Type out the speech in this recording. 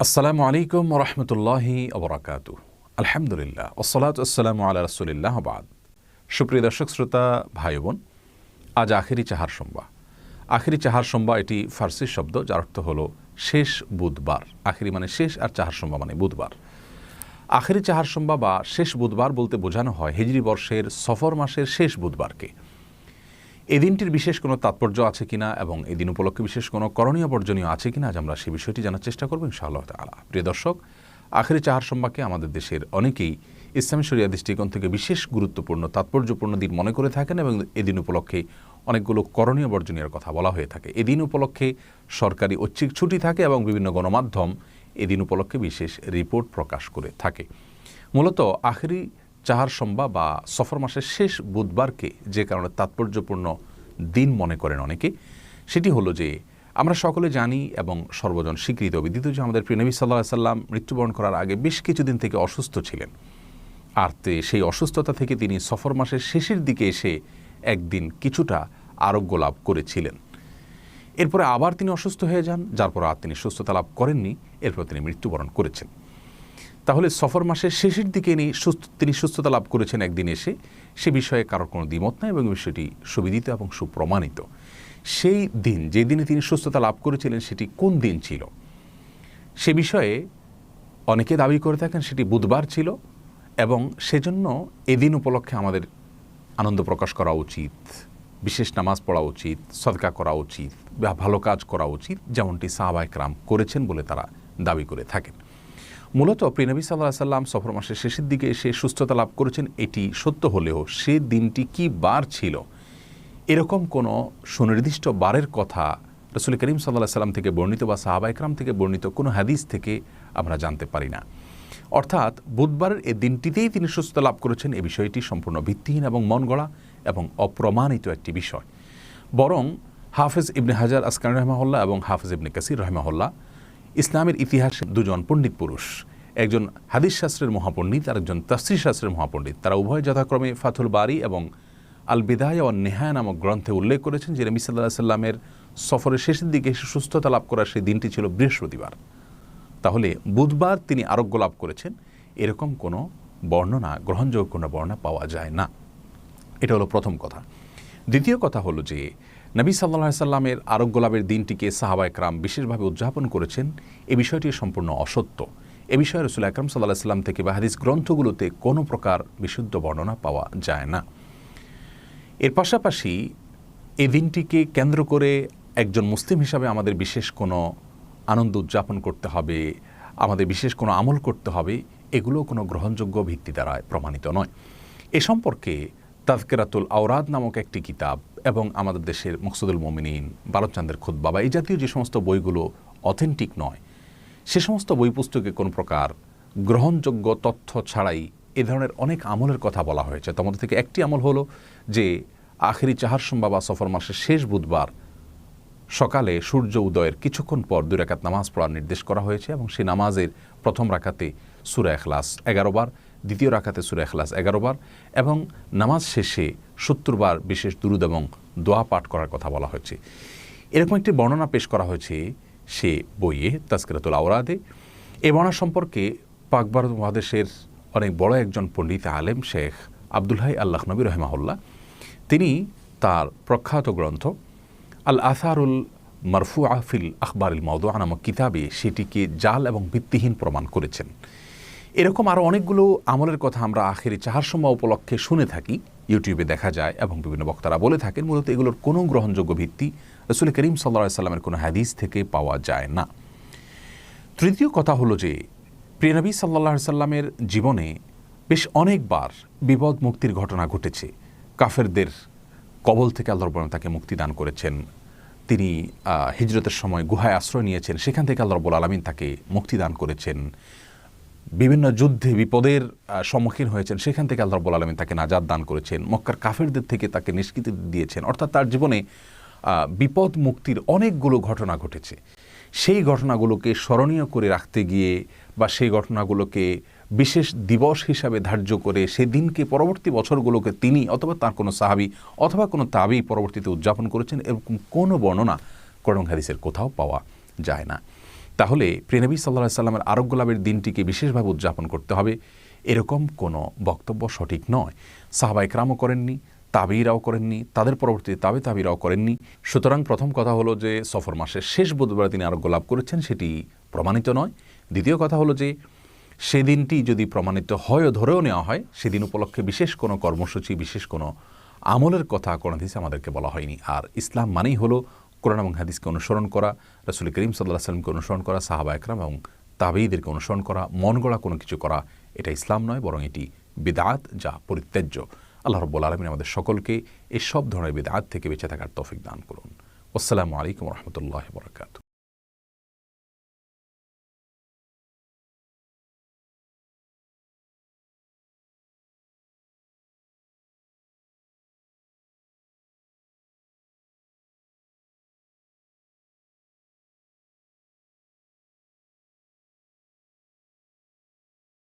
আসসালামু আলাইকুম রহমতুল্লাহি আবরাকাতু। আলহামদুলিল্লাহ ওসসালাতু ওয়াসসালামু আলা রাসূলিল্লাহ বাদ। সুপ্রিয় দর্শক শ্রোতা ভাই বোন, আজ আখেরি চাহার সোমবার। আখেরি চাহার সোমবার এটি ফার্সি শব্দ, যার অর্থ হলো শেষ বুধবার। আখেরি মানে শেষ, আর চাহার সোমবার মানে বুধবার। আখেরি চাহার সোমবার বা শেষ বুধবার বলতে বোঝানো হয় হিজরি বর্ষের সফর মাসের শেষ বুধবারকে। এই দিনটির বিশেষ কোনো তাৎপর্য আছে কিনা এবং এই দিন উপলক্ষে বিশেষ কোনো করণীয় বর্জনীয় আছে কিনা, আজ আমরা সেই বিষয়টি জানার চেষ্টা করব ইনশাআল্লাহ তাআলা। প্রিয় দর্শক, আখেরি চাহার সোমবারকে আমাদের দেশের অনেকেই ইসলামী শরিয়া দৃষ্টিকোণ থেকে বিশেষ গুরুত্বপূর্ণ তাৎপর্যপূর্ণ দিন মনে করে থাকেন এবং এই দিন উপলক্ষে অনেকগুলো করণীয় বর্জনীয় কথা বলা হয়ে থাকে। এই দিন উপলক্ষে সরকারি ঐচ্ছিক ছুটি থাকে এবং বিভিন্ন গণমাধ্যম এই দিন উপলক্ষে বিশেষ রিপোর্ট প্রকাশ করে থাকে। মূলত আখেরি চাহার সোমবার বা সফর মাসের শেষ বুধবারকে যে কারণে তাৎপর্যপূর্ণ দিন মনে করেন অনেকে, সেটি হলো যে আমরা সকলে জানি এবং সর্বজন স্বীকৃত বিদিত যে আমাদের প্রিয় নবী সাল্লাল্লাহু আলাইহি সাল্লাম মৃত্যুবরণ করার আগে বেশ কিছুদিন থেকে অসুস্থ ছিলেন। আর সেই অসুস্থতা থেকে তিনি সফর মাসের শেষের দিকে এসে একদিন কিছুটা আরোগ্য লাভ করেছিলেন। এরপরে আবার তিনি অসুস্থ হয়ে যান, যার পর আর তিনি সুস্থতা লাভ করেননি। এরপর তিনি মৃত্যুবরণ করেছেন। তাহলে সফর মাসের শেষের দিকে তিনি সুস্থতা লাভ করেছেন একদিন এসে, সে বিষয়ে কারোর কোনো দ্বিমত নাই এবং বিষয়টি সুবিদিত এবং সুপ্রমাণিত। সেই দিন, যে দিনে তিনি সুস্থতা লাভ করেছিলেন, সেটি কোন দিন ছিল সে বিষয়ে অনেকে দাবি করে থাকেন সেটি বুধবার ছিল এবং সেজন্য এদিন উপলক্ষে আমাদের আনন্দ প্রকাশ করা উচিত, বিশেষ নামাজ পড়া উচিত, সদকা করা উচিত বা ভালো কাজ করা উচিত, যেমনটি সাহাবায়ে কেরাম করেছেন বলে তারা দাবি করে থাকেন। মূলত প্রিয় নবী সাল্লাল্লাহু আলাইহি সাল্লাম সফর মাসের শেষের দিকে এসে সুস্থতা লাভ করেছেন, এটি সত্য হলেও সে দিনটি কি বার ছিল এরকম কোনো সুনির্দিষ্ট বারের কথা রাসূল করিম সাল্লাল্লাহু আলাইহি সাল্লাম থেকে বর্ণিত বা সাহাবায়ে কেরাম থেকে বর্ণিত কোনো হাদিস থেকে আমরা জানতে পারি না। অর্থাৎ বুধবারের এই দিনটিতেই তিনি সুস্থতা লাভ করেছেন, এই বিষয়টি সম্পূর্ণ ভিত্তিহীন এবং মন গড়া এবং অপ্রমাণিত একটি বিষয়। বরং হাফেজ ইবনে হাজার আসকালানী রাহিমাহুল্লাহ এবং হাফেজ ইবনে কাসির রাহিমাহুল্লাহ ইসলামের ইতিহাসে দুজন পণ্ডিত পুরুষ, একজন হাদিস শাস্ত্রের মহাপণ্ডিত আর একজন তাফসীর শাস্ত্রের মহাপণ্ডিত, তারা উভয় যথাক্রমে ফাথুল বারি এবং আল বিদায়া ওয়ান নিহায়া নামক গ্রন্থে উল্লেখ করেছেন যে নবী সাল্লাল্লাহু আলাইহি সাল্লামের সফরের শেষের দিকে এসে সুস্থতা লাভ করার সেই দিনটি ছিল বৃহস্পতিবার। তাহলে বুধবার তিনি আরোগ্য লাভ করেছেন এরকম কোনো বর্ণনা, গ্রহণযোগ্য কোনো বর্ণনা পাওয়া যায় না। এটা হলো প্রথম কথা। দ্বিতীয় কথা হলো যে নবী সাল্লাল্লাহু আলাইহি সাল্লামের আরোগ্য লাভের দিনটিকে সাহাবায়ে কেরাম বিশেষভাবে উদযাপন করেছেন, এই বিষয়টি সম্পূর্ণ অসত্য। এ বিষয়ে রাসূল আকরাম সাল্লাল্লাহু আলাইহি সাল্লাম থেকে বা হাদিস গ্রন্থগুলোতে কোনো প্রকার বিশুদ্ধ বর্ণনা পাওয়া যায় না। এর পাশাপাশি এই দিনটিকে কেন্দ্র করে একজন মুসলিম হিসাবে আমাদের বিশেষ কোনো আনন্দ উদযাপন করতে হবে, আমাদের বিশেষ কোনো আমল করতে হবে, এগুলো কোনো গ্রহণযোগ্য ভিত্তি দ্বারা প্রমাণিত নয়। এ সম্পর্কে তাযকিরাতুল আওরাদ নামক একটি কিতাব এবং আমাদের দেশের মকসুদুল মুমিনিন, বালকচাঁদের খুতবা বা এই জাতীয় যে সমস্ত বইগুলো অথেন্টিক নয়, সে সমস্ত বই পুস্তকে কোনো প্রকার গ্রহণযোগ্য তথ্য ছাড়াই এ ধরনের অনেক আমলের কথা বলা হয়েছে। তার মধ্যে থেকে একটি আমল হলো যে আখেরি চাহার সোমবার বা সফর মাসের শেষ বুধবার সকালে সূর্য উদয়ের কিছুক্ষণ পর 2 রাকাত নামাজ পড়ার নির্দেশ করা হয়েছে এবং সেই নামাজের প্রথম রাকাতে সূরা ইখলাস 11 বার, দ্বিতীয় রাকাতে সূরা ইখলাস 11 বার এবং নামাজ শেষে 70 বার বিশেষ দুরূদ এবং দোয়া পাঠ করার কথা বলা হয়েছে। এরকম একটি বর্ণনা পেশ করা হয়েছে সে বইয়ে তাযকিরাতুল আওরাদে। এই বর্ণনা সম্পর্কে পাক ভারত মহাদেশের অনেক বড় একজন পণ্ডিত আলেম শেখ আব্দুল হাই আল লাখনবী রাহিমাহুল্লাহ, তিনি তার প্রখ্যাত গ্রন্থ আল আসারুল মারফুআ ফিল আখবারিল মাওদুআ নামক কিতাবে সেটিকে জাল এবং ভিত্তিহীন প্রমাণ করেছেন। এরকম আরও অনেকগুলো আমলের কথা আমরা আখেরি চাহার সোমবার উপলক্ষে শুনে থাকি, ইউটিউবে দেখা যায় এবং বিভিন্ন বক্তারা বলে থাকেন। মূলত এগুলোর কোনো গ্রহণযোগ্য ভিত্তি রাসূল করিম সাল্লাল্লাহু আলাইহি সাল্লামের কোনো হাদিস থেকে পাওয়া যায় না। তৃতীয় কথা হলো যে প্রিয় নবী সাল্লাল্লাহু আলাইহি সাল্লামের জীবনে বেশ অনেকবার বিপদ মুক্তির ঘটনা ঘটেছে। কাফেরদের কবল থেকে আল্লাহ রাব্বুল আলামিন তাকে মুক্তি দান করেছেন। তিনি হিজরতের সময় গুহায় আশ্রয় নিয়েছেন, সেখান থেকে আল্লাহ রাব্বুল আলামিন তাকে মুক্তি দান করেছেন। বিভিন্ন যুদ্ধে বিপদের সম্মুখীন হয়েছেন, সেখান থেকে আল্লাহ রাব্বুল আলামিন তাকে নাজাত দান করেছেন। মক্কার কাফেরদের থেকে তাকে নিষ্কৃতি দিয়েছেন। অর্থাৎ তার জীবনে বিপদ মুক্তির অনেকগুলো ঘটনা ঘটেছে। সেই ঘটনাগুলোকে স্মরণীয় করে রাখতে গিয়ে বা সেই ঘটনাগুলোকে বিশেষ দিবস হিসাবে ধার্য করে সেদিনকে পরবর্তী বছরগুলোকে তিনি অথবা তার কোনো সাহাবী অথবা কোনো তাবী পরবর্তীতে উদযাপন করেছেন, এরকম কোনো বর্ণনা কোরআন হাদিসের কোথাও পাওয়া যায় না। তাহলে প্রিয়নবী সাল্লাল্লাহু আলাইহি সাল্লামের আরোগ্য লাভের দিনটিকে বিশেষভাবে উদযাপন করতে হবে, এরকম কোনো বক্তব্য সঠিক নয়। সাহাবা ইকরামও করেননি, তাবিরাও করেননি, তাদের পরবর্তীতে তাবিরাও করেননি। সুতরাং প্রথম কথা হলো যে সফর মাসের শেষ বুধবারে তিনি আরোগ্য লাভ করেছেন, সেটি প্রমাণিত নয়। দ্বিতীয় কথা হলো যে সেদিনটি যদি প্রমাণিত হয়ও ধরেও নেওয়া হয়, সেদিন উপলক্ষে বিশেষ কোনো কর্মসূচি, বিশেষ কোনো আমলের কথা কোরআন হাদিসে আমাদেরকে বলা হয়নি। আর ইসলাম মানেই হলো কোরআন এবং হাদিসকে অনুসরণ করা, রাসূল করিম সাল্লাল্লাহু আলাইহি ওয়াসাল্লামকে অনুসরণ করা, সাহাবা ইকরাম এবং তাবেঈদেরকে অনুসরণ করা, মন গড়া কোনো কিছু করা, এটা ইসলাম নয়, বরং এটি বিদআত, যা পরিত্যাজ্য। আল্লাহ রাব্বুল আলামিন আমাদের সকলকে এই সব ধরনের বিদআত থেকে বেঁচে থাকার তৌফিক দান করুন। আসসালামু আলাইকুম ওয়া রাহমাতুল্লাহি ওয়া বারাকাতুহু।